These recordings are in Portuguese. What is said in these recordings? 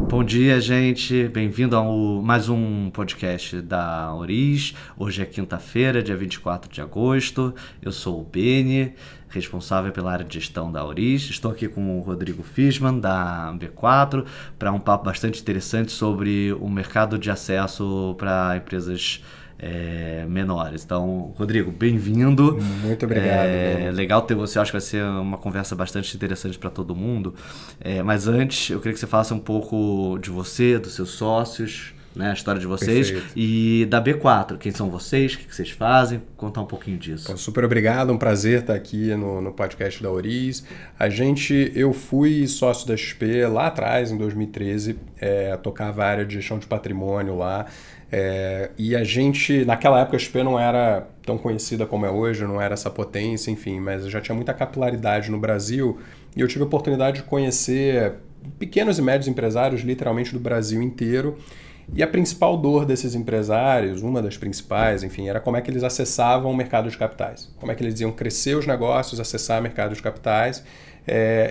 Bom dia, gente. Bem-vindo a mais um podcast da Oriz. Hoje é quinta-feira, dia 24 de agosto. Eu sou o Beni, responsável pela área de gestão da Oriz. Estou aqui com o Rodrigo Fischmann, da B4, para um papo bastante interessante sobre o mercado de acesso para empresas menores. Então, Rodrigo, bem-vindo. Muito obrigado, Beni. Legal ter você, acho que vai ser uma conversa bastante interessante para todo mundo. Mas antes, eu queria que você falasse um pouco de você, dos seus sócios, né, a história de vocês. Perfeito. E da B4, quem são vocês, o que vocês fazem, contar um pouquinho disso. Então, super obrigado, um prazer estar aqui no podcast da Oriz. Eu fui sócio da XP lá atrás, em 2013, tocava a área de gestão de patrimônio lá. E a gente, naquela época, a XP não era tão conhecida como é hoje, não era essa potência, enfim, mas já tinha muita capilaridade no Brasil e eu tive a oportunidade de conhecer pequenos e médios empresários, literalmente do Brasil inteiro. E a principal dor desses empresários, uma das principais, enfim, era como é que eles acessavam o mercado de capitais. Como é que eles iam crescer os negócios, acessar o mercado de capitais.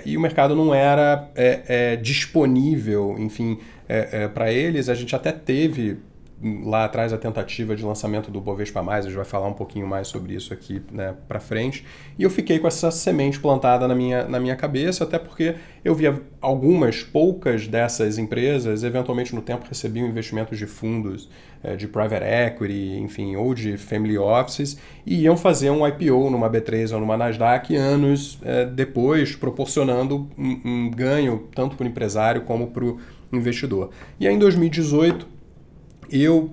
E o mercado não era disponível, enfim, para eles. A gente até teve lá atrás a tentativa de lançamento do Bovespa+, a gente vai falar um pouquinho mais sobre isso aqui, né, para frente. E eu fiquei com essa semente plantada na minha cabeça, até porque eu via poucas dessas empresas, eventualmente no tempo recebiam investimentos de fundos, de private equity, enfim, ou de family offices, e iam fazer um IPO numa B3 ou numa Nasdaq anos depois, proporcionando um ganho tanto para o empresário como para o investidor. E aí em 2018,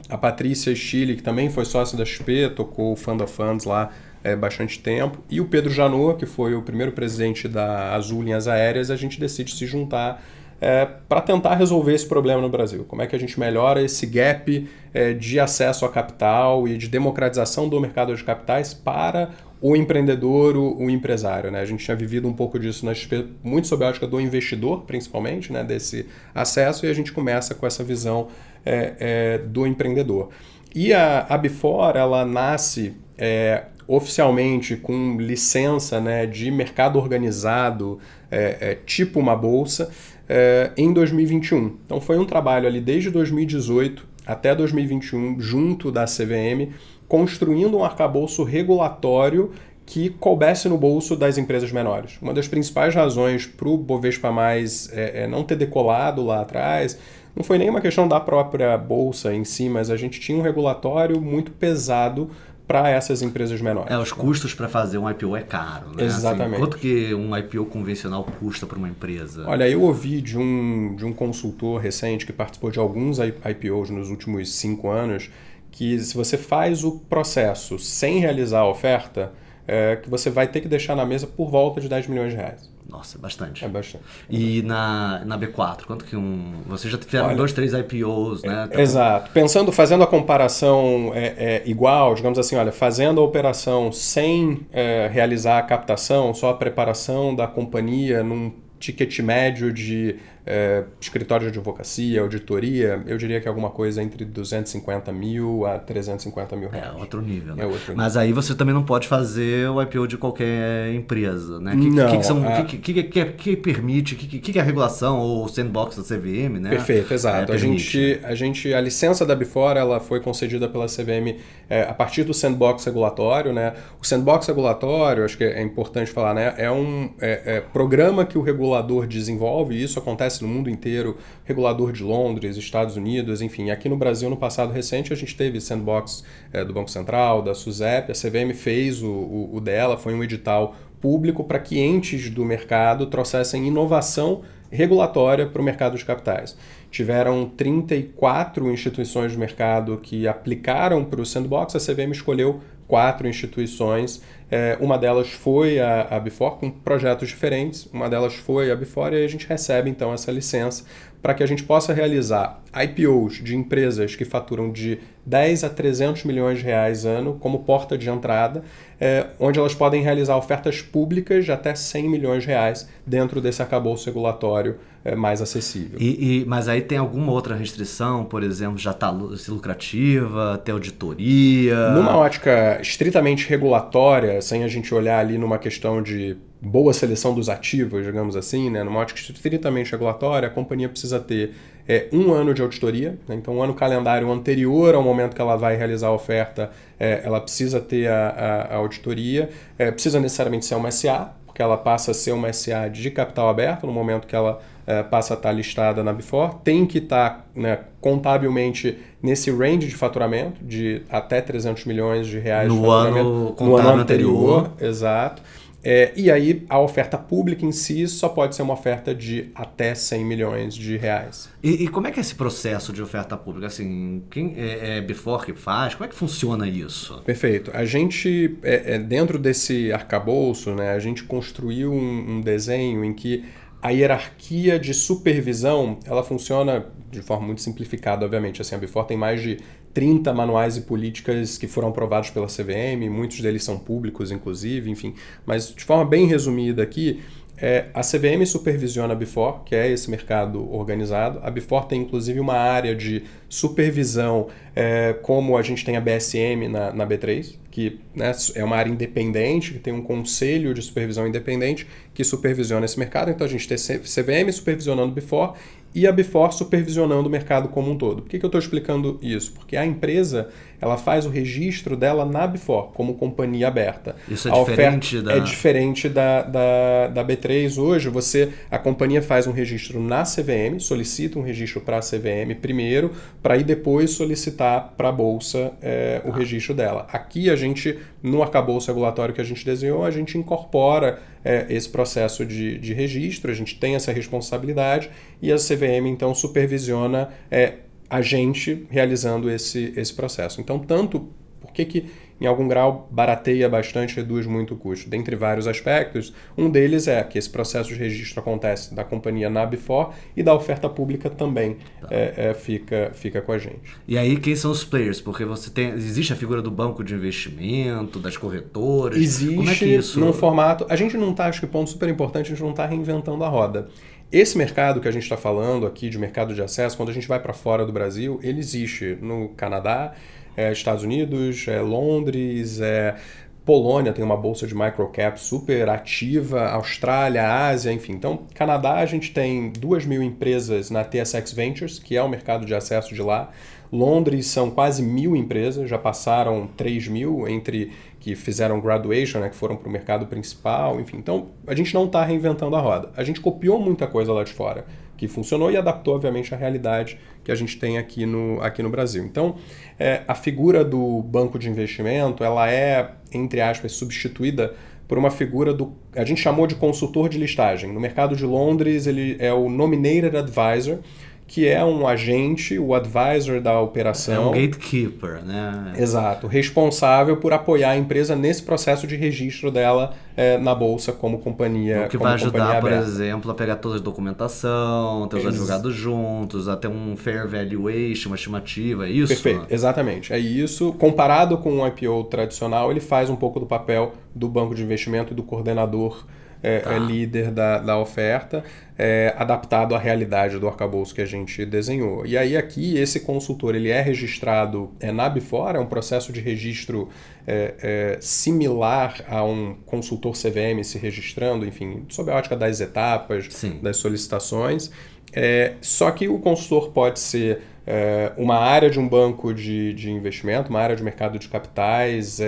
a Patrícia Chile, que também foi sócia da XP, tocou o Fund of Funds lá bastante tempo, e o Pedro Janot, que foi o primeiro presidente da Azul Linhas Aéreas, a gente decide se juntar para tentar resolver esse problema no Brasil. Como é que a gente melhora esse gap de acesso a capital e de democratização do mercado de capitais para o empreendedor, o empresário, né? A gente tinha vivido um pouco disso na XP, muito sob a ótica do investidor, principalmente, né, desse acesso, e a gente começa com essa visão do empreendedor. E a B4, ela nasce oficialmente com licença, né, de mercado organizado, tipo uma bolsa, em 2021. Então foi um trabalho ali desde 2018 até 2021, junto da CVM, construindo um arcabouço regulatório que coubesse no bolso das empresas menores. Uma das principais razões para o Bovespa+, não ter decolado lá atrás, não foi nem uma questão da própria bolsa em si, mas a gente tinha um regulatório muito pesado para essas empresas menores. Os custos para fazer um IPO é caro, né? Exatamente. Assim, quanto que um IPO convencional custa para uma empresa? Olha, eu ouvi de um consultor recente que participou de alguns IPOs nos últimos 5 anos, que se você faz o processo sem realizar a oferta, que você vai ter que deixar na mesa por volta de 10 milhões de reais. Nossa, bastante. É bastante. E na B4, quanto que Vocês já fizeram 2, 3 IPOs, né? Exato. Fazendo a comparação igual, digamos assim, olha, fazendo a operação sem realizar a captação, só a preparação da companhia num ticket médio de escritório de advocacia, auditoria, eu diria que é alguma coisa entre 250 mil a 350 mil reais. Outro nível, né? Outro nível. Mas aí você também não pode fazer o IPO de qualquer empresa, né? Que permite, que é a regulação ou o sandbox da CVM, né? Perfeito, exato. A licença da B4 ela foi concedida pela CVM a partir do sandbox regulatório, né? O sandbox regulatório, acho que é importante falar, né? É um programa que o regulador desenvolve, e isso acontece no mundo inteiro, regulador de Londres, Estados Unidos, enfim. Aqui no Brasil, no passado recente, a gente teve sandbox do Banco Central, da SUSEP, a CVM fez o dela, foi um edital público para que entes do mercado trouxessem inovação regulatória para o mercado de capitais. Tiveram 34 instituições de mercado que aplicaram para o sandbox, a CVM escolheu 4 instituições, uma delas foi a B4 com projetos diferentes, uma delas foi a B4 e a gente recebe então essa licença para que a gente possa realizar IPOs de empresas que faturam de 10 a 300 milhões de reais ano como porta de entrada, onde elas podem realizar ofertas públicas de até 100 milhões de reais dentro desse arcabouço regulatório mais acessível. Mas aí tem alguma outra restrição, por exemplo, já está lucrativa, ter auditoria? Numa ótica estritamente regulatória, sem a gente olhar ali numa questão de boa seleção dos ativos, digamos assim, né? Numa ótica estritamente regulatória, a companhia precisa ter 1 ano de auditoria, né? Então, um ano calendário anterior ao momento que ela vai realizar a oferta, ela precisa ter a auditoria, precisa necessariamente ser uma SA, porque ela passa a ser uma SA de capital aberto no momento que ela passa a estar listada na B4, tem que estar, né, contabilmente nesse range de faturamento de até 300 milhões de reais no de faturamento no ano anterior. Exato. E aí a oferta pública em si só pode ser uma oferta de até 100 milhões de reais. E como é que é esse processo de oferta pública? Assim, quem é Before que faz? Como é que funciona isso? Perfeito. A gente, dentro desse arcabouço, né, a gente construiu um desenho em que a hierarquia de supervisão, ela funciona de forma muito simplificada, obviamente. Assim, a Before tem mais de 30 manuais e políticas que foram aprovados pela CVM, muitos deles são públicos, inclusive, enfim. Mas, de forma bem resumida aqui, a CVM supervisiona a Before, que é esse mercado organizado. A Before tem, inclusive, uma área de supervisão, como a gente tem a BSM na B3, que, né, é uma área independente, que tem um conselho de supervisão independente que supervisiona esse mercado. Então, a gente tem CVM supervisionando Before e a Before supervisionando o mercado como um todo. Por que eu estou explicando isso? Porque a empresa, ela faz o registro dela na Before, como companhia aberta. Isso é diferente É diferente da B3 hoje. A companhia faz um registro na CVM, solicita um registro para a CVM primeiro, para aí depois solicitar para a Bolsa o registro dela. Aqui a gente, no arcabouço regulatório que a gente desenhou, a gente incorpora esse processo de registro, a gente tem essa responsabilidade e a CVM então supervisiona a gente realizando esse processo. Então, por que em algum grau barateia bastante, reduz muito o custo? Dentre vários aspectos, um deles é que esse processo de registro acontece da companhia na Before e da oferta pública também fica com a gente. E aí, quem são os players? Porque existe a figura do banco de investimento, das corretoras? Existe. Como é que isso... num formato... A gente não está, acho que ponto super importante, a gente não está reinventando a roda. Esse mercado que a gente está falando aqui, de mercado de acesso, quando a gente vai para fora do Brasil, ele existe no Canadá, Estados Unidos, Londres, Polônia tem uma bolsa de microcap super ativa, Austrália, Ásia, enfim. Então, Canadá, a gente tem 2.000 empresas na TSX Ventures, que é o mercado de acesso de lá. Londres são quase 1.000 empresas, já passaram 3.000 entre que fizeram graduation, né, que foram para o mercado principal, enfim. Então, a gente não está reinventando a roda. A gente copiou muita coisa lá de fora, que funcionou e adaptou, obviamente, à realidade que a gente tem aqui no Brasil. Então, a figura do banco de investimento, ela é, entre aspas, substituída por uma figura a gente chamou de consultor de listagem. No mercado de Londres, ele é o Nominated Advisor, que é um agente, o advisor da operação. É um gatekeeper, né? Exato, responsável por apoiar a empresa nesse processo de registro dela na Bolsa como companhia. O que vai ajudar, por exemplo, a pegar toda a documentação, ter os advogados juntos, a ter um fair valuation, uma estimativa, é isso? Perfeito, exatamente. É isso. Comparado com um IPO tradicional, ele faz um pouco do papel do banco de investimento e do coordenador líder da oferta, adaptado à realidade do arcabouço que a gente desenhou. E aí aqui esse consultor ele é registrado na Before, é um processo de registro similar a um consultor CVM se registrando, enfim, sob a ótica das etapas, Sim. das solicitações. Só que o consultor pode ser uma área de um banco de investimento, uma área de mercado de capitais,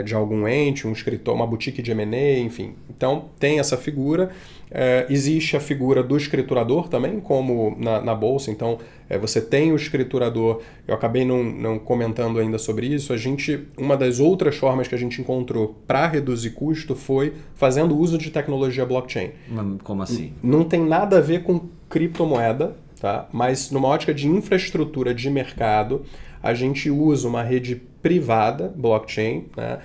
de algum ente, um escritor, uma boutique de M&A, enfim. Então, tem essa figura. Existe a figura do escriturador também, como na Bolsa. Então, você tem o escriturador. Eu acabei não comentando ainda sobre isso. Uma das outras formas que a gente encontrou para reduzir custo foi fazendo uso de tecnologia blockchain. Como assim? Não tem nada a ver com criptomoeda, tá? Mas numa ótica de infraestrutura de mercado, a gente usa uma rede privada, blockchain, né?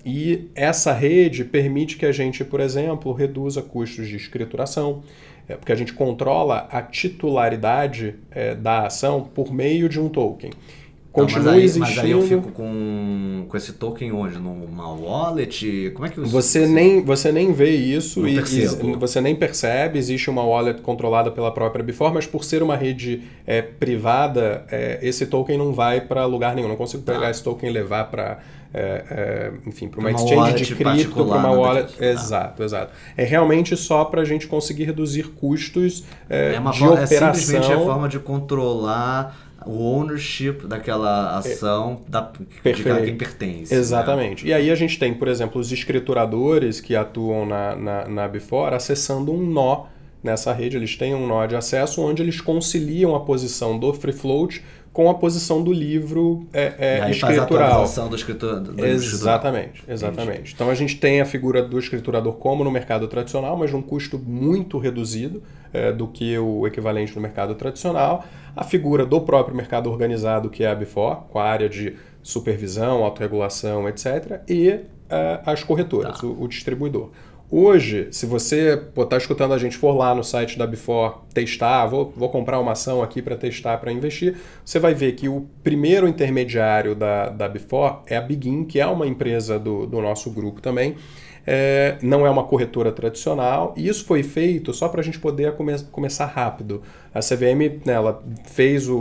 E essa rede permite que a gente, por exemplo, reduza custos de escrituração, porque a gente controla a titularidade da ação por meio de um token. Continua existindo... Mas aí eu fico com esse token onde? Numa wallet? Como é que você nem vê isso e você nem percebe. Existe uma wallet controlada pela própria Before, mas por ser uma rede privada, esse token não vai para lugar nenhum. Não consigo pegar esse token e levar para enfim, para uma exchange de cripto, para uma wallet. Exato. É realmente só para a gente conseguir reduzir custos de operação. É simplesmente a forma de controlar o ownership daquela ação de quem pertence. Exatamente. Né? E aí a gente tem, por exemplo, os escrituradores que atuam na Before acessando um nó nessa rede. Eles têm um nó de acesso onde eles conciliam a posição do free float com a posição do livro aí escritural. Faz a atualização do escriturador. Exatamente. Entendi. Então a gente tem a figura do escriturador como no mercado tradicional, mas num custo muito reduzido do que o equivalente no mercado tradicional. A figura do próprio mercado organizado, que é a Before, com a área de supervisão, autorregulação, etc. E as corretoras, o distribuidor. Hoje, se você está escutando a gente, for lá no site da Before testar, vou comprar uma ação aqui para testar, para investir, você vai ver que o primeiro intermediário da Before é a Begin, que é uma empresa do nosso grupo também. Não é uma corretora tradicional, e isso foi feito só para a gente poder começar rápido. A CVM, né, ela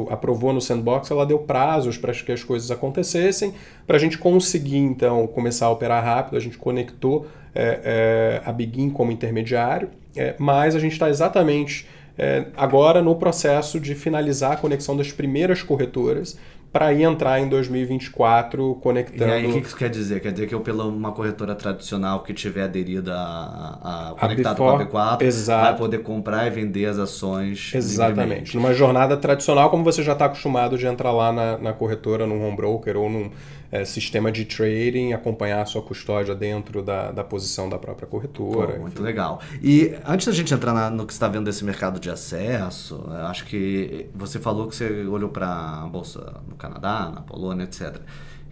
aprovou no Sandbox, ela deu prazos para que as coisas acontecessem, para a gente conseguir então começar a operar rápido. A gente conectou a Begin como intermediário, mas a gente está exatamente agora no processo de finalizar a conexão das primeiras corretoras, para ir entrar em 2024 conectando... E aí, o que isso quer dizer? Quer dizer que eu, pela uma corretora tradicional que tiver aderida conectado com a B4, vai poder comprar e vender as ações Exatamente. Numa jornada tradicional, como você já está acostumado de entrar lá na corretora, num home broker ou num sistema de trading, acompanhar a sua custódia dentro da posição da própria corretora. Pô, muito legal. E antes da gente entrar no que você está vendo desse mercado de acesso, acho que você falou que você olhou para a Bolsa no Canadá, na Polônia, etc.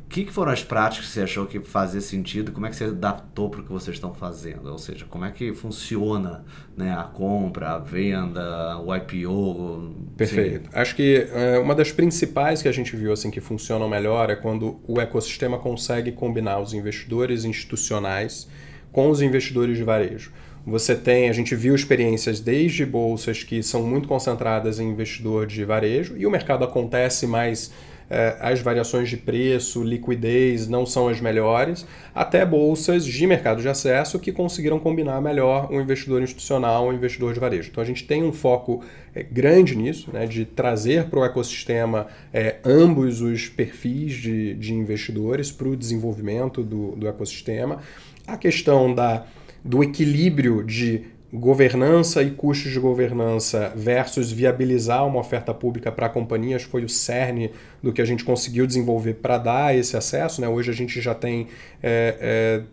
O que foram as práticas que você achou que fazia sentido? Como é que você adaptou para o que vocês estão fazendo? Ou seja, como é que funciona, né, a compra, a venda, o IPO? Perfeito. Sim. Acho que uma das principais que a gente viu assim, que funcionam melhor é quando o ecossistema consegue combinar os investidores institucionais com os investidores de varejo. A gente viu experiências desde bolsas que são muito concentradas em investidor de varejo e o mercado acontece mais, as variações de preço, liquidez não são as melhores, até bolsas de mercado de acesso que conseguiram combinar melhor o investidor institucional e o investidor de varejo. Então a gente tem um foco grande nisso, né, de trazer para o ecossistema ambos os perfis de investidores para o desenvolvimento do ecossistema. A questão do equilíbrio de governança e custos de governança versus viabilizar uma oferta pública para companhias foi o cerne do que a gente conseguiu desenvolver para dar esse acesso. Né? Hoje a gente já tem,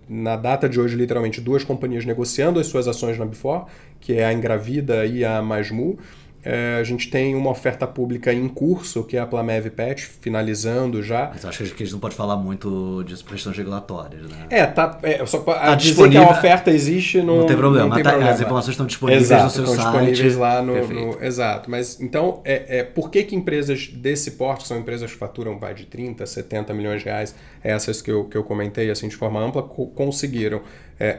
na data de hoje, literalmente 2 companhias negociando as suas ações na Before, que é a Engravida e a Masmu. A gente tem uma oferta pública em curso, que é a Plamev Pet, finalizando já. Mas acho que a gente não pode falar muito disso por questões regulatórias, né? Só para dizer que a oferta existe... Não tem problema, as informações estão disponíveis no seu site. Estão disponíveis lá Exato, mas então, por que empresas desse porte, que são empresas que faturam de 30, 70 milhões de reais, essas que eu comentei assim, de forma ampla, conseguiram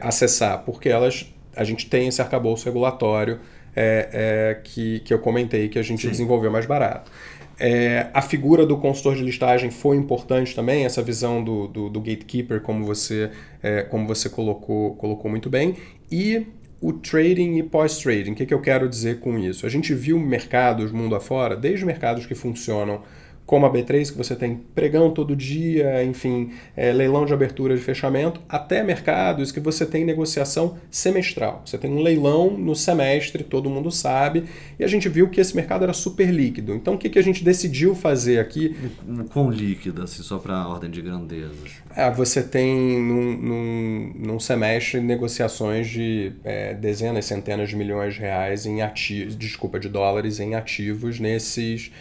acessar? Porque a gente tem esse arcabouço regulatório que eu comentei, que a gente desenvolveu mais barato. A figura do consultor de listagem foi importante também, essa visão do gatekeeper, como você colocou muito bem, e o trading e pós-trading. O que eu quero dizer com isso? A gente viu mercados mundo afora, desde mercados que funcionam como a B3, que você tem pregão todo dia, enfim, leilão de abertura de fechamento, até mercados que você tem negociação semestral. Você tem um leilão no semestre, todo mundo sabe, e a gente viu que esse mercado era super líquido. Então, o que a gente decidiu fazer aqui? Quão líquido, assim, só para ordem de grandezas? Você tem num semestre negociações de dezenas, centenas de milhões de reais em ativos, de dólares em ativos nesse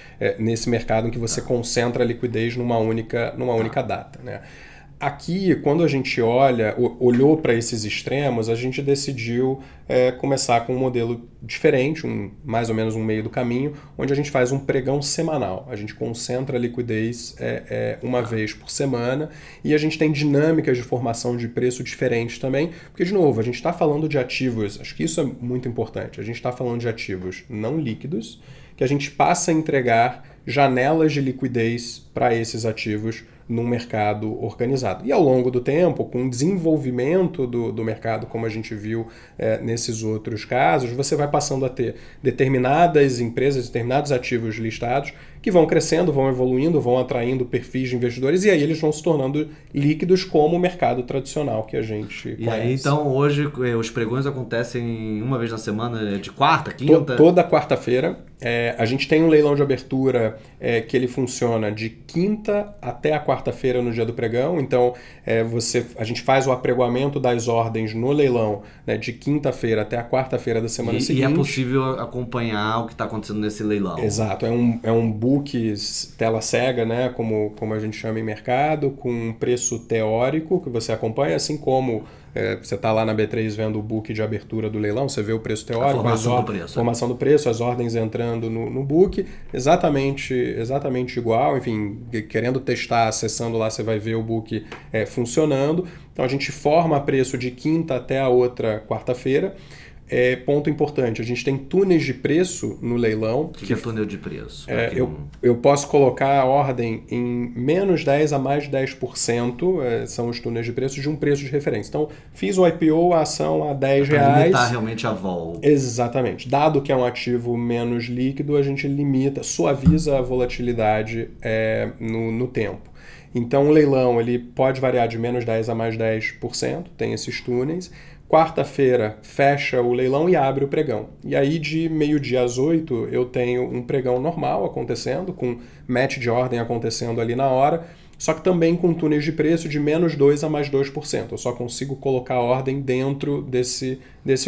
mercado em que você concentra a liquidez numa única data, né? Aqui, quando a gente olhou para esses extremos, a gente decidiu começar com um modelo diferente, mais ou menos um meio do caminho, onde a gente faz um pregão semanal. A gente concentra a liquidez uma vez por semana e a gente tem dinâmicas de formação de preço diferentes também, porque, de novo, a gente está falando de ativos, acho que isso é muito importante, a gente está falando de ativos não líquidos, que a gente passa a entregar janelas de liquidez para esses ativos num mercado organizado. E ao longo do tempo, com o desenvolvimento do mercado, como a gente viu nesses outros casos, você vai passando a ter determinadas empresas, determinados ativos listados que vão crescendo, vão evoluindo, vão atraindo perfis de investidores e aí eles vão se tornando líquidos como o mercado tradicional que a gente conhece. E aí, então, hoje os pregões acontecem uma vez na semana, de quarta, quinta? Toda quarta-feira. A gente tem um leilão de abertura que ele funciona de quinta até a quarta-feira no dia do pregão. Então, a gente faz o apregoamento das ordens no leilão, né, de quinta-feira até a quarta-feira da semana seguinte. E é possível acompanhar o que está acontecendo nesse leilão. Exato. É um book tela cega, né, como a gente chama em mercado, com um preço teórico que você acompanha, assim como você está lá na B3 vendo o book de abertura do leilão, você vê o preço teórico, formação do preço, as ordens entrando no book, exatamente igual, enfim, querendo testar, acessando lá, você vai ver o book funcionando. Então a gente forma preço de quinta até a outra quarta-feira. Ponto importante, a gente tem túneis de preço no leilão. O que é túnel de preço? Eu posso colocar a ordem em menos 10% a mais 10%, são os túneis de preço de um preço de referência. Então, fiz o IPO, a ação a R$10. Para limitar realmente a vol. Exatamente. Dado que é um ativo menos líquido, a gente suaviza a volatilidade no tempo. Então, o leilão ele pode variar de menos 10% a mais 10%, tem esses túneis. Quarta-feira fecha o leilão e abre o pregão. E aí de meio-dia às 8 eu tenho um pregão normal acontecendo, com match de ordem acontecendo ali na hora, só que também com túneis de preço de menos 2% a mais 2%. Eu só consigo colocar a ordem dentro desse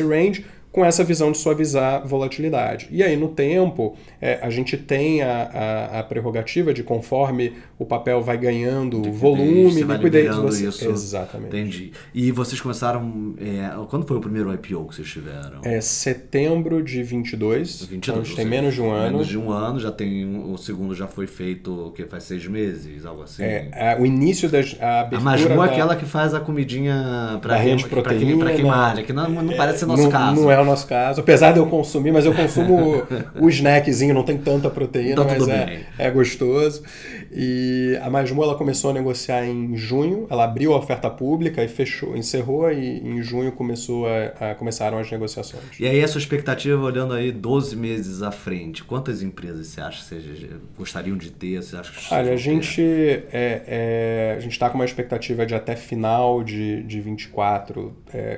range, com essa visão de suavizar volatilidade. E aí, no tempo, a gente tem a prerrogativa de, conforme o papel vai ganhando volume, liquidez... Isso. Exatamente. Entendi. E vocês começaram... quando foi o primeiro IPO que vocês tiveram? Setembro de 22. Então, a gente tem menos de um ano. Menos de um ano, já tem... O segundo já foi feito, que faz 6 meses, algo assim. O início da abertura... A Masmu é aquela que faz a comidinha para queimar, que não parece ser nosso caso. Não é o nosso caso, apesar de eu consumir, mas eu consumo o snackzinho, não tem tanta proteína, mas é gostoso. E a Masmu ela começou a negociar em junho, ela abriu a oferta pública e encerrou, e em junho começaram as negociações. E aí a sua expectativa, olhando aí 12 meses à frente, quantas empresas você acha que vocês gostariam de ter? Você acha que Olha, a gente está com uma expectativa de até final de 24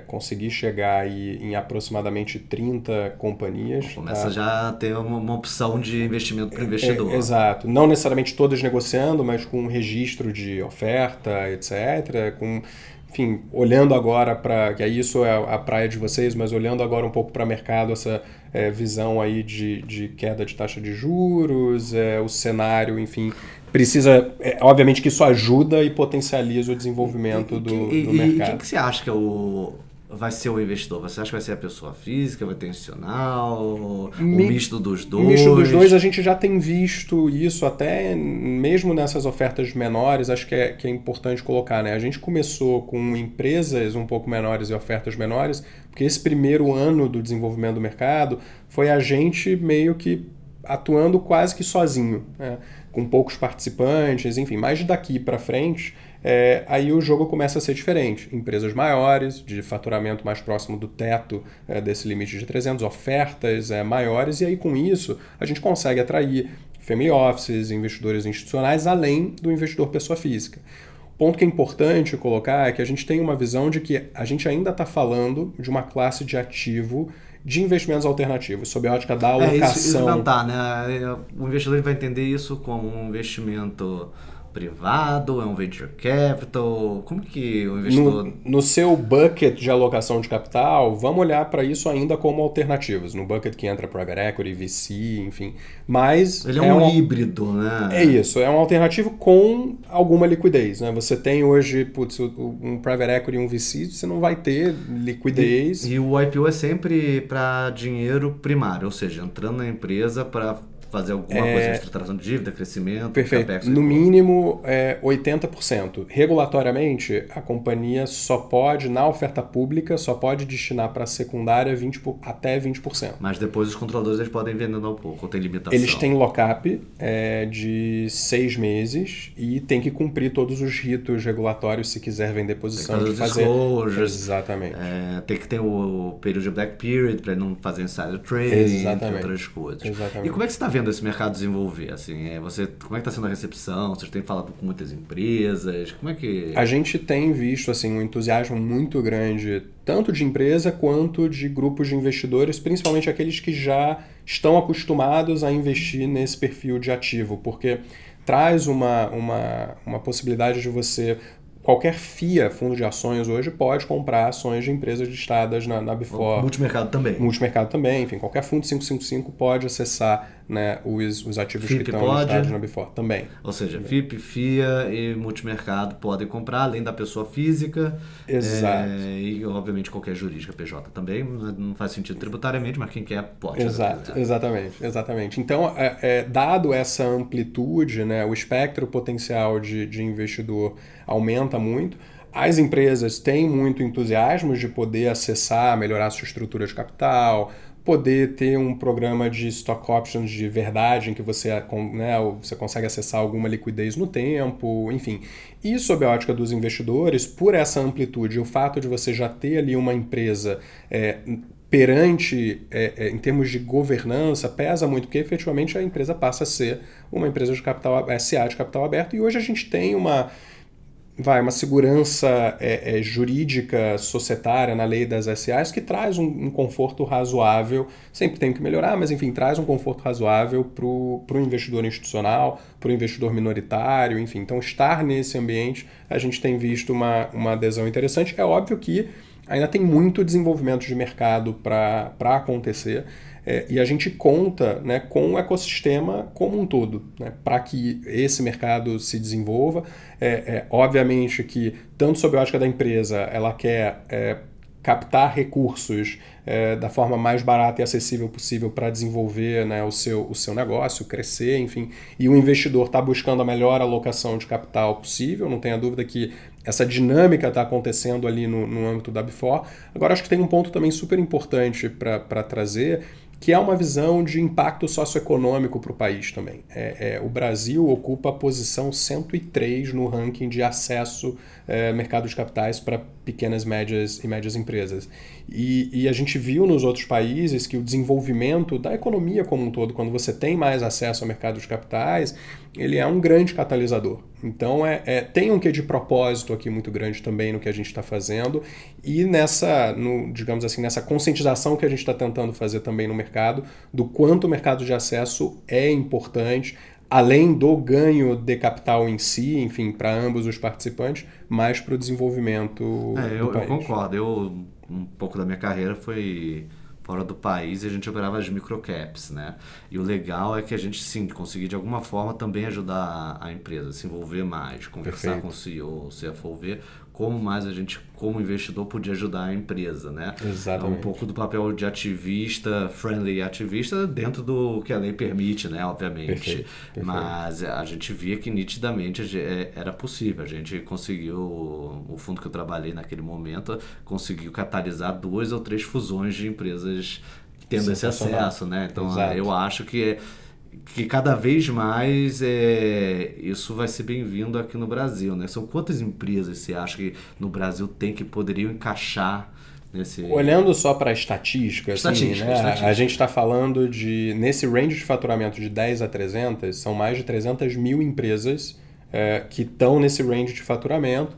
conseguir chegar aí em aproximadamente 30 companhias. Começa já a ter uma opção de investimento para o investidor. Exato. Não necessariamente todas negociando, mas com um registro de oferta, etc. Enfim, olhando agora para... que isso é a praia de vocês, mas olhando agora um pouco para o mercado, essa visão aí de queda de taxa de juros, o cenário, enfim... Precisa... obviamente que isso ajuda e potencializa o desenvolvimento do mercado. E quem que você acha que vai ser o investidor? Você acha que vai ser a pessoa física, vai ter institucional, o misto dos dois? O misto dos dois, a gente já tem visto isso até mesmo nessas ofertas menores, acho que é importante colocar, né? A gente começou com empresas um pouco menores e ofertas menores, porque esse primeiro ano do desenvolvimento do mercado foi a gente meio que atuando quase que sozinho, né? Com poucos participantes, enfim, mas daqui para frente... aí o jogo começa a ser diferente. Empresas maiores, de faturamento mais próximo do teto desse limite de 300, ofertas maiores, e aí com isso a gente consegue atrair family offices, investidores institucionais, além do investidor pessoa física. O ponto que é importante colocar é que a gente tem uma visão de que a gente ainda está falando de uma classe de ativo de investimentos alternativos, sob a ótica da alocação. Né? O investidor vai entender isso como um investimento... privado, é um venture capital? Como que o investidor... No seu bucket de alocação de capital, vamos olhar para isso ainda como alternativas. No bucket que entra private equity, VC, enfim. Mas ele é um híbrido, né? É isso, é um alternativo com alguma liquidez, né? Você tem hoje, um private equity e um VC, você não vai ter liquidez. E o IPO é sempre para dinheiro primário, ou seja, entrando na empresa para fazer alguma coisa de estruturação de dívida, crescimento, Perfeito. CAPEX? No mínimo, 80%. Regulatoriamente, a companhia só pode, na oferta pública, só pode destinar para a secundária até 20%. Mas depois os controladores eles podem vender um pouco, ou tem limitação? Eles têm lock-up de 6 meses e tem que cumprir todos os ritos regulatórios se quiser vender posição. Tem que fazer Exatamente. Tem que ter o período de black period para não fazer insider trading, entre outras coisas. Exatamente. E como é que você está vendo esse mercado desenvolver? Assim, como é que está sendo a recepção? Vocês têm falado com muitas empresas? Como é que... A gente tem visto assim, um entusiasmo muito grande, tanto de empresa quanto de grupos de investidores, principalmente aqueles que já estão acostumados a investir nesse perfil de ativo, porque traz uma possibilidade de você... Qualquer FIA, fundo de ações, hoje pode comprar ações de empresas listadas na B4. Multimercado também. Multimercado também, enfim, qualquer fundo 555 pode acessar, né, os ativos FIP que estão listados na B4 também. Ou seja, FIP, FIA e multimercado podem comprar, além da pessoa física. Exato. E, obviamente, qualquer jurídica PJ também. Não faz sentido tributariamente, mas quem quer pode. Exatamente. Então, dado essa amplitude, né, o espectro potencial de investidor aumenta muito. As empresas têm muito entusiasmo de poder acessar, melhorar a sua estrutura de capital, poder ter um programa de stock options de verdade em que você consegue acessar alguma liquidez no tempo, enfim. E sob a ótica dos investidores, por essa amplitude, o fato de você já ter ali uma empresa perante, em termos de governança, pesa muito, porque efetivamente a empresa passa a ser uma empresa de capital SA de capital aberto, e hoje a gente tem uma segurança jurídica societária na lei das SAs que traz um conforto razoável, sempre tem que melhorar, mas enfim, traz um conforto razoável para o investidor institucional, para o investidor minoritário, enfim. Então, estar nesse ambiente, a gente tem visto uma adesão interessante. É óbvio que ainda tem muito desenvolvimento de mercado para acontecer, e a gente conta, né, com o ecossistema como um todo, né, para que esse mercado se desenvolva. Obviamente que, tanto sob a ótica da empresa, ela quer captar recursos da forma mais barata e acessível possível para desenvolver, né, o seu negócio, crescer, enfim. E o investidor está buscando a melhor alocação de capital possível, não tenha dúvida que essa dinâmica está acontecendo ali no âmbito da B4. Agora, acho que tem um ponto também super importante para trazer, que é uma visão de impacto socioeconômico para o país também. O Brasil ocupa a posição 103 no ranking de acesso ao mercado de capitais para pequenas e médias empresas. E a gente viu nos outros países que o desenvolvimento da economia como um todo, quando você tem mais acesso ao mercado de capitais, ele é um grande catalisador. Então, tem um quê de propósito aqui muito grande também no que a gente está fazendo, e digamos assim, nessa conscientização que a gente está tentando fazer também no mercado, do quanto o mercado de acesso é importante, além do ganho de capital em si, enfim, para ambos os participantes, mas para o desenvolvimento do país. Eu concordo. Um pouco da minha carreira foi fora do país e a gente operava as microcaps, né? E o legal é que a gente, sim, conseguir de alguma forma também ajudar a empresa a se envolver mais, conversar com o CEO, o CFO, ver como mais a gente, como investidor, podia ajudar a empresa, né? Exatamente. Um pouco do papel de ativista, friendly ativista, dentro do que a lei permite, né? Obviamente. Perfeito. Mas a gente via que nitidamente era possível. A gente conseguiu, o fundo que eu trabalhei naquele momento, conseguiu catalisar 2 ou 3 fusões de empresas tendo esse acesso, né? Então, eu acho que cada vez mais isso vai ser bem-vindo aqui no Brasil, né? São quantas empresas você acha que no Brasil poderiam encaixar nesse... Olhando só para a estatística, a gente está falando nesse range de faturamento de 10 a 300, são mais de 300 mil empresas que estão nesse range de faturamento.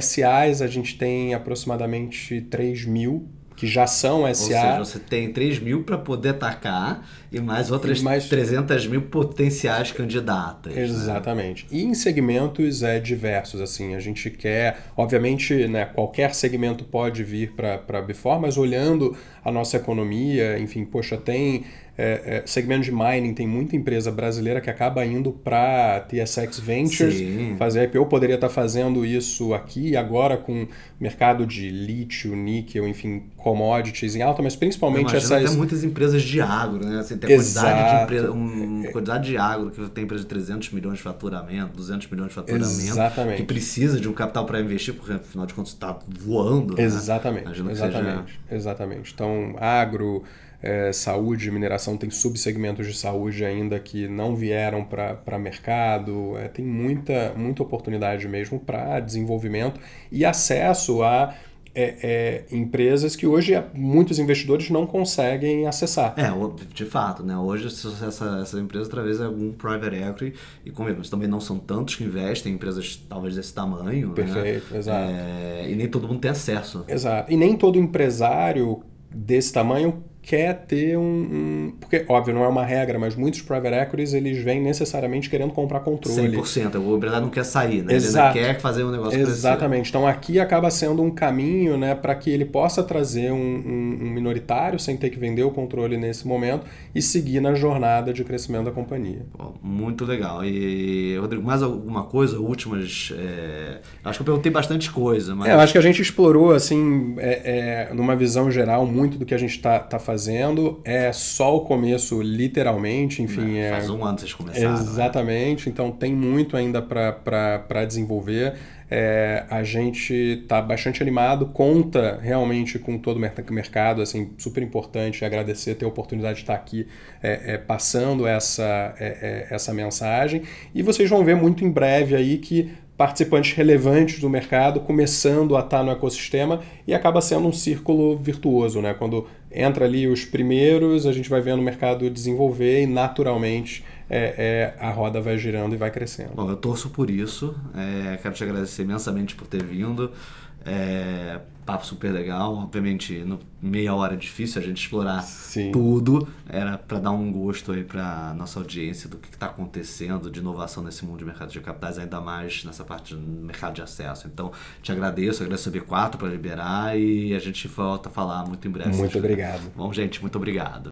SAs a gente tem aproximadamente 3 mil, que já são SA. Ou seja, você tem 3 mil para poder atacar e mais outras 300 mil potenciais candidatas. Exatamente. Né? E em segmentos diversos, assim, a gente quer, obviamente, né, qualquer segmento pode vir para a B4, mas olhando a nossa economia, enfim, poxa, tem segmento de mining, tem muita empresa brasileira que acaba indo para TSX Ventures, Sim. fazer IPO. Poderia estar fazendo isso aqui agora com mercado de lítio, níquel, enfim, commodities em alta, mas principalmente Imagina essas... até muitas empresas de agro, né? Assim, tem quantidade de agro, que tem empresa de 300 milhões de faturamento, 200 milhões de faturamento, Exatamente. que precisa de um capital para investir, porque afinal de contas está voando. Exatamente, Né? exatamente. Então, agro, saúde, mineração, tem subsegmentos de saúde ainda que não vieram para mercado, tem muita oportunidade mesmo para desenvolvimento e acesso a empresas que hoje muitos investidores não conseguem acessar. De fato, né? Hoje essa empresa através de algum private equity e como eles também não são tantos que investem em empresas talvez desse tamanho. Perfeito, né? Exato. E nem todo mundo tem acesso. Exato. E nem todo empresário desse tamanho quer ter porque, óbvio, não é uma regra, mas muitos private equities, eles vêm necessariamente querendo comprar controle. 100%. O empresário não quer sair, né? Exato. Ele ainda quer fazer um negócio Exatamente. crescer. Então, aqui acaba sendo um caminho, né, para que ele possa trazer um minoritário sem ter que vender o controle nesse momento e seguir na jornada de crescimento da companhia. Pô, muito legal. E, Rodrigo, mais alguma coisa? Últimas... Acho que eu perguntei bastante coisa, mas... Eu acho que a gente explorou, assim, numa visão geral, muito do que a gente está fazendo. É só o começo, literalmente, enfim. Faz um ano que vocês começaram. Exatamente, né? Então tem muito ainda para desenvolver. A gente está bastante animado, conta realmente com todo o mercado, assim, super importante agradecer ter a oportunidade de estar aqui passando essa mensagem. E vocês vão ver muito em breve aí que participantes relevantes do mercado começando a estar no ecossistema e acaba sendo um círculo virtuoso, né? Quando entra ali os primeiros, a gente vai vendo o mercado desenvolver e naturalmente a roda vai girando e vai crescendo. Bom, eu torço por isso. Quero te agradecer imensamente por ter vindo. Papo super legal. Obviamente, meia hora é difícil a gente explorar Sim. tudo. Era para dar um gosto aí para nossa audiência do que está acontecendo de inovação nesse mundo de mercado de capitais, ainda mais nessa parte do mercado de acesso. Então, te agradeço a B4 para liberar e a gente volta a falar muito em breve. Muito obrigado. Bom, gente, muito obrigado.